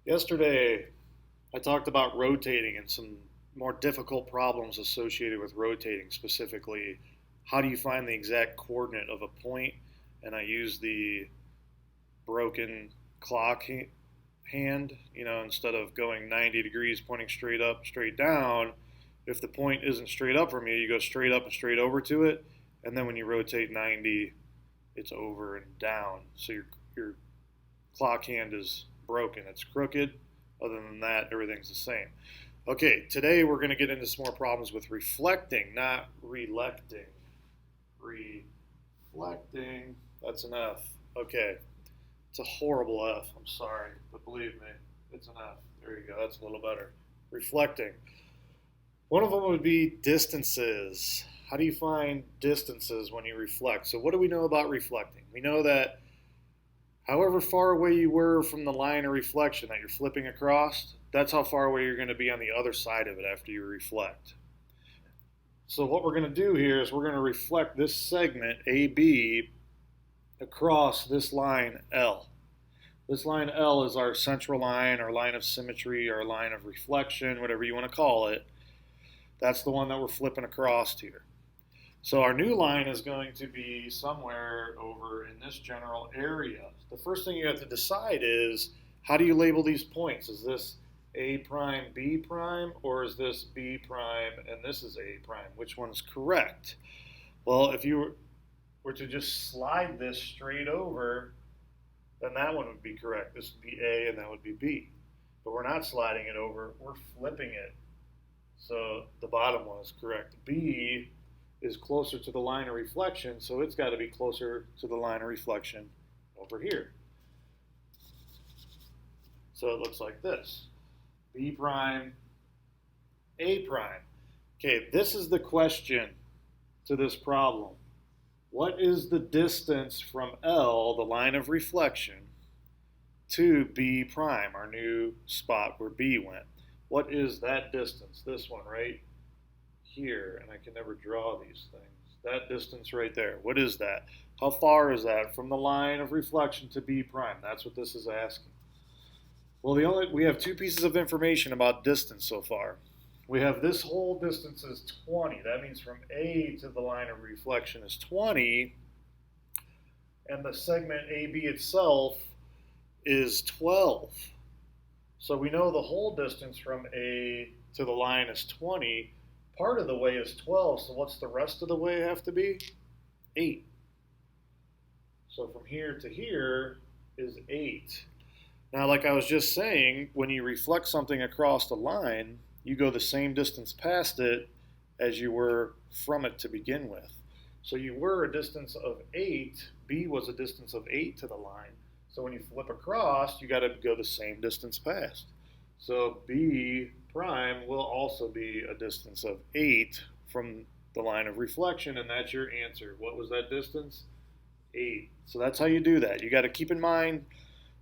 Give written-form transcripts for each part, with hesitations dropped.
Yesterday, I talked about rotating and some more difficult problems associated with rotating, specifically, how do you find the exact coordinate of a point? And I use the broken clock hand, instead of going 90 degrees pointing straight up, straight down. If the point isn't straight up from you, you go straight up and straight over to it. And then when you rotate 90, it's over and down. So your clock hand is broken. It's crooked. Other than that, everything's the same. Okay, today we're going to get into some more problems with reflecting, not relecting. Reflecting, that's an F. Okay, it's a horrible F. I'm sorry, but believe me, it's an F. There you go, that's a little better. Reflecting. One of them would be distances. How do you find distances when you reflect? So what do we know about reflecting? We know that however far away you were from the line of reflection that you're flipping across, that's how far away you're going to be on the other side of it after you reflect. So what we're going to do here is we're going to reflect this segment AB across this line L. This line L is our central line, our line of symmetry, our line of reflection, whatever you want to call it. That's the one that we're flipping across here. So our new line is going to be somewhere over in this general area. The first thing you have to decide is, how do you label these points? Is this A prime, B prime, or is this B prime and this is A prime? Which one's correct? Well, if you were to just slide this straight over, then that one would be correct. This would be A and that would be B. But we're not sliding it over, we're flipping it. So the bottom one is correct. B is closer to the line of reflection, so it's got to be closer to the line of reflection over here. So it looks like this. B prime, A prime. Okay, this is the question to this problem. What is the distance from L, the line of reflection, to B prime, our new spot where B went? What is that distance? This one right here, and I can never draw these things. That distance right there, what is that? How far is that from the line of reflection to B prime? That's what this is asking. Well, we have two pieces of information about distance so far. We have this whole distance is 20. That means from A to the line of reflection is 20, and the segment AB itself is 12. So we know the whole distance from A to the line is 20. Part of the way is 12, so what's the rest of the way have to be? 8. So from here to here is 8. Now, like I was just saying, when you reflect something across the line, you go the same distance past it as you were from it to begin with. So you were a distance of 8, B was a distance of 8 to the line. So when you flip across, you got to go the same distance past. So B prime will also be a distance of 8 from the line of reflection, and that's your answer. What was that distance? 8. So that's how you do that. You got to keep in mind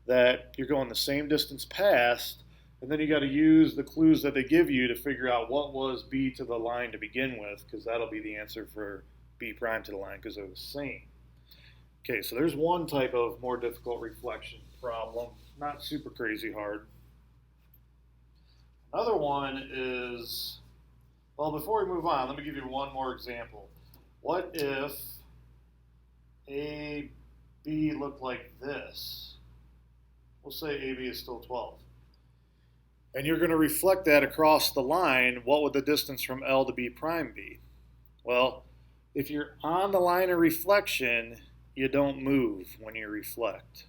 that you're going the same distance past, and then you got to use the clues that they give you to figure out what was B to the line to begin with, because that'll be the answer for B prime to the line, because they're the same. Okay, so there's one type of more difficult reflection problem, not super crazy hard. Another one is, well, before we move on, let me give you one more example. What if AB looked like this? We'll say AB is still 12. And you're going to reflect that across the line. What would the distance from L to B prime be? Well, if you're on the line of reflection, you don't move when you reflect.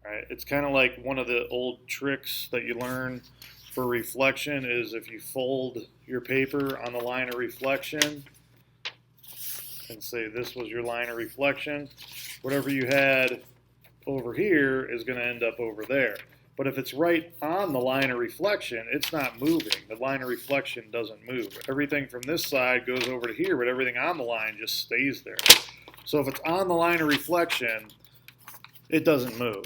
All right? It's kind of like one of the old tricks that you learn for reflection is if you fold your paper on the line of reflection and say this was your line of reflection, whatever you had over here is going to end up over there. But if it's right on the line of reflection, it's not moving. The line of reflection doesn't move. Everything from this side goes over to here, but everything on the line just stays there. So if it's on the line of reflection, it doesn't move.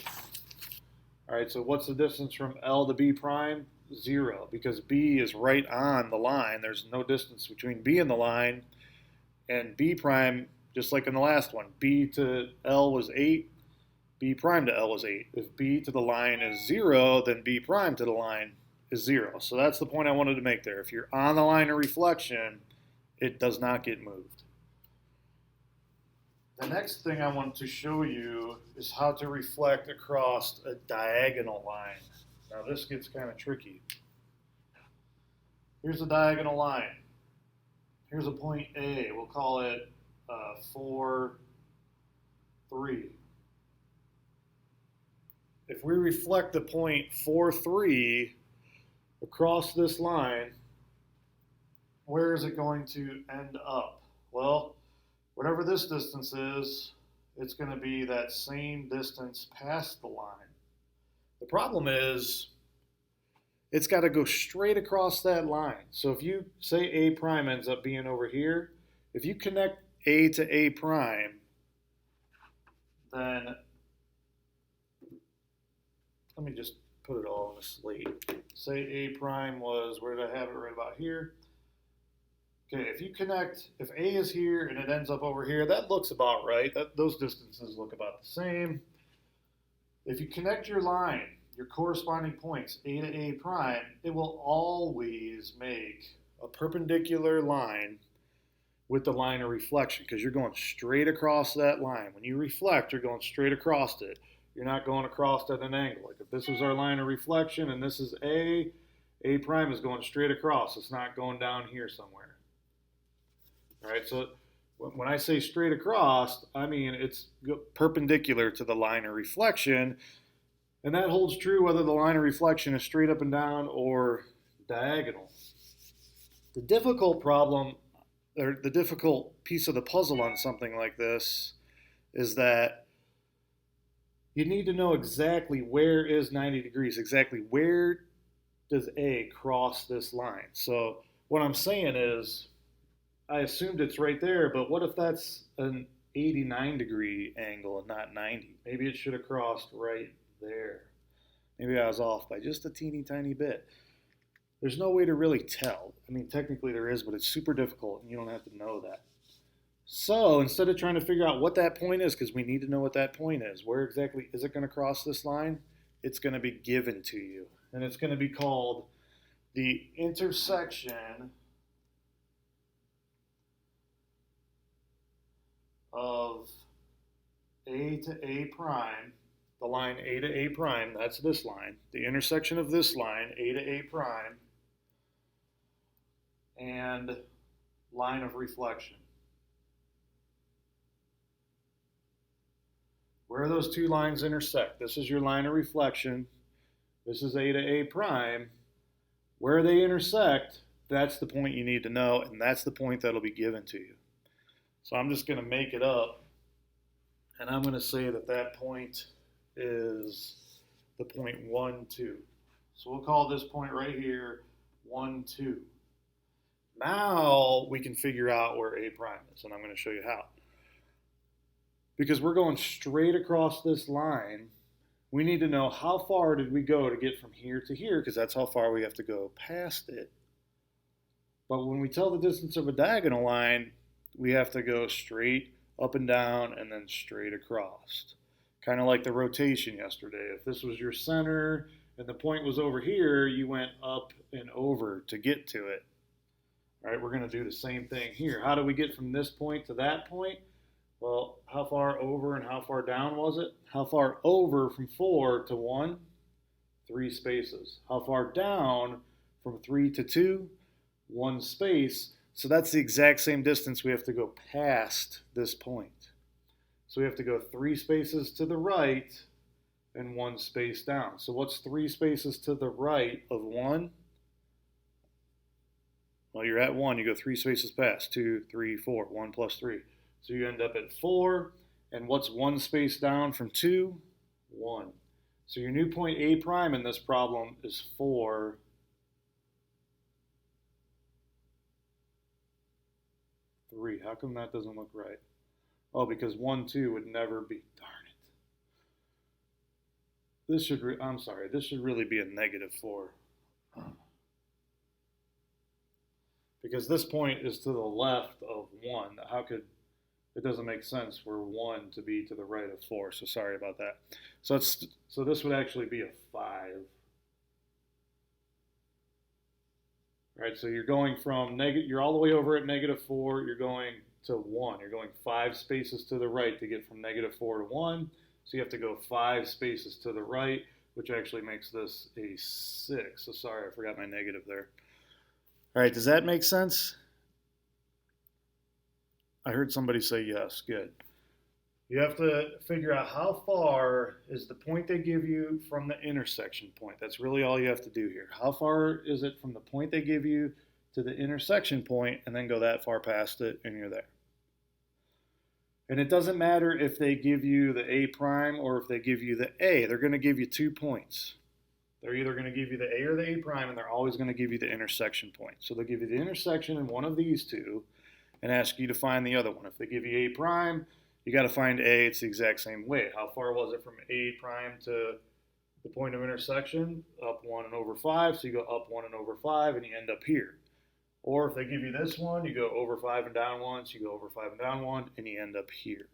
All right, so what's the distance from L to B prime? 0, because B is right on the line. There's no distance between B and the line, and B prime, just like in the last one, B to L was 8, b prime to L is 8. If b to the line is 0, then b prime to the line is 0. So that's the point I wanted to make there. If you're on the line of reflection, it does not get moved. The next thing I want to show you is how to reflect across a diagonal line. Now this gets kind of tricky. Here's a diagonal line. Here's a point A. We'll call it 4, 3. If we reflect the point 4, 3 across this line, where is it going to end up? Well, whatever this distance is, it's going to be that same distance past the line. The problem is, it's got to go straight across that line. So if you say A prime ends up being over here, if you connect A to A prime, then let me just put it all on a slate. Say A prime was, where did I have it? Right about here. Okay, if you connect, if A is here and it ends up over here, that looks about right. Those distances look about the same. If you connect your line, your corresponding points, A to A prime, it will always make a perpendicular line with the line of reflection because you're going straight across that line. When you reflect, you're going straight across it. You're not going across at an angle. Like if this was our line of reflection and this is A prime is going straight across. It's not going down here somewhere. All right, so when I say straight across, I mean it's perpendicular to the line of reflection, and that holds true whether the line of reflection is straight up and down or diagonal. The difficult problem, or the difficult piece of the puzzle on something like this is that you need to know exactly where is 90 degrees, exactly where does A cross this line. So what I'm saying is, I assumed it's right there, but what if that's an 89 degree angle and not 90? Maybe it should have crossed right there. Maybe I was off by just a teeny tiny bit. There's no way to really tell. I mean, technically there is, but it's super difficult and you don't have to know that. So instead of trying to figure out what that point is, because we need to know what that point is, where exactly is it going to cross this line? It's going to be given to you. And it's going to be called the intersection of A to A prime, the line A to A prime, that's this line, the intersection of this line, A to A prime, and line of reflection. Where those two lines intersect, this is your line of reflection, this is A to A prime. Where they intersect, that's the point you need to know, and that's the point that'll be given to you. So I'm just going to make it up, and I'm going to say that that point is the point 1, 2. So we'll call this point right here 1, 2. Now we can figure out where A prime is, and I'm going to show you how. Because we're going straight across this line, we need to know how far did we go to get from here to here, because that's how far we have to go past it. But when we tell the distance of a diagonal line, we have to go straight up and down and then straight across. Kind of like the rotation yesterday. If this was your center and the point was over here, you went up and over to get to it. All right, we're going to do the same thing here. How do we get from this point to that point? Well, how far over and how far down was it? How far over from 4 to 1? 3 spaces. How far down from 3 to 2? 1 space. So that's the exact same distance we have to go past this point. So we have to go 3 spaces to the right and 1 space down. So what's 3 spaces to the right of 1? Well, you're at 1, you go 3 spaces past. 2, 3, 4, 1 plus 3. So you end up at 4. And what's 1 space down from 2? 1. So your new point A prime in this problem is 4. 3. How come that doesn't look right? Oh, because 1, 2 would never be. Darn it. This should. I'm sorry. This should really be a -4. Because this point is to the left of 1. How could it doesn't make sense for 1 to be to the right of 4, so sorry about that. So this would actually be a 5. Right, so you're going from you're all the way over at -4, you're going to 1. You're going 5 spaces to the right to get from -4 to 1. So you have to go 5 spaces to the right, which actually makes this a 6. So sorry, I forgot my negative there. All right, does that make sense? I heard somebody say yes. Good. You have to figure out how far is the point they give you from the intersection point. That's really all you have to do here. How far is it from the point they give you to the intersection point, and then go that far past it, and you're there. And it doesn't matter if they give you the A prime or if they give you the A. They're going to give you 2 points. They're either going to give you the A or the A prime, and they're always going to give you the intersection point. So they'll give you the intersection in one of these two and ask you to find the other one. If they give you A prime, you got to find A. It's the exact same way. How far was it from A prime to the point of intersection? Up 1 and over 5. So you go up 1 and over 5, and you end up here. Or if they give you this one, you go over 5 and down 1, so you go over 5 and down 1, and you end up here.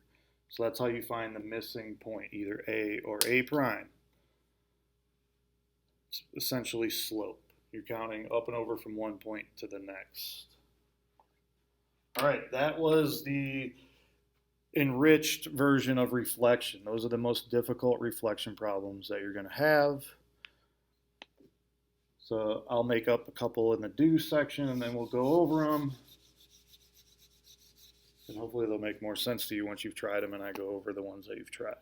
So that's how you find the missing point, either A or A prime. It's essentially slope. You're counting up and over from one point to the next. All right, that was the enriched version of reflection. Those are the most difficult reflection problems that you're going to have. So I'll make up a couple in the do section, and then we'll go over them. And hopefully they'll make more sense to you once you've tried them and I go over the ones that you've tried.